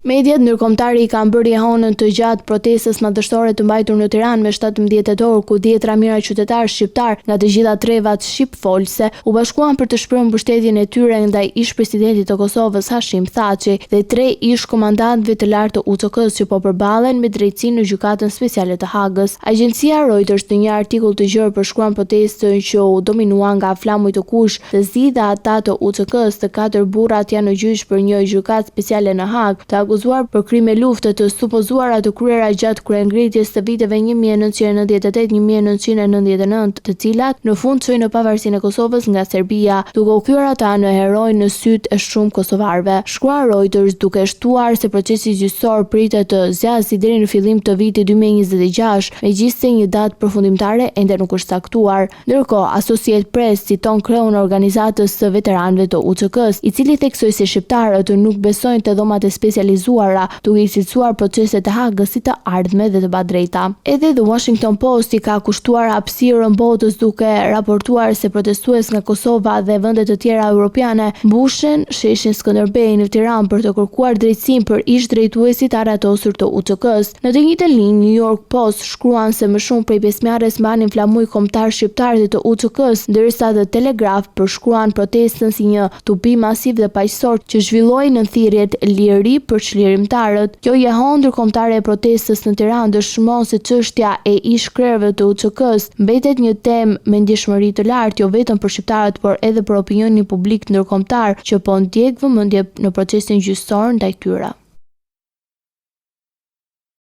Mediat ndërkombëtare i kanë bërë jehonën të gjatë protestës madhështore të mbajtur në Tiranë me 17 tetor, ku 10 mijëra qytetarë shqiptar nga të gjitha trevat shqipfolse u bashkuan për të shprehur mbështetjen e tyre ndaj ish-presidentit të Kosovës Hashim Thaçi dhe 3 ish-komandantëve të lartë të UÇK-s që po përballen me drejtësinë në gjykatën speciale të Hagës. Agjencia Reuters në një artikull të gjerë përshkruan protestën që u dominua nga flamuj të kuq të zi dhe ata të UÇK-s. Të 4 burrat janë në gjyq për një gjykatë speciale në Hagë, akuzuar për krime lufte të supozuara të kryera gjatë kryengritjes të viteve 1998-1999, të cilat në fund çojnë në pavarësinë e Kosovës nga Serbia, duke u kthyer ata në heroj në sytë e shumë kosovarëve. Shkruan Reuters duke shtuar se procesi gjyqësor pritet të zgjasë deri në fillim të vitit 2026, megjithëse një datë përfundimtare ende nuk është caktuar. Ndërkohë, Associated Press citon kreun e organizatës së veteranëve të UÇK-s, i cili theksoi se shqiptarët nuk besojnë te dhomat e specializuara, duke i cilësuar proceset e Hagës si të ardhme dhe të padrejta. Edhe The Washington Post i ka kushtuar hapësirën botës duke raportuar se protestues nga Kosova dhe vende të tjera europiane mbushin sheshin Skënderbej në Tiranë për të kërkuar drejtësinë për ish-drejtuesit arratosur të UÇK-s. Në të njëjtën linjë, New York Post shkruan se më shumë prej 500 mbanin flamuj kombëtar shqiptar të UÇK-s, ndërsa The Telegraph përshkruan protestën si një tubi masiv dhe paqësor që zhvilloi në thirrjet liri për çlirimtarët. Kjo jehon ndërkombëtare e protestës në Tiranë dëshmon se çështja e ish-krerëve të UÇK-s mbetet një temë me ndjeshmëri të lartë jo vetëm për shqiptarët, por edhe për opinionin publik ndërkombëtar që po ndjek vëmendje në procesin gjyqësor ndaj tyre.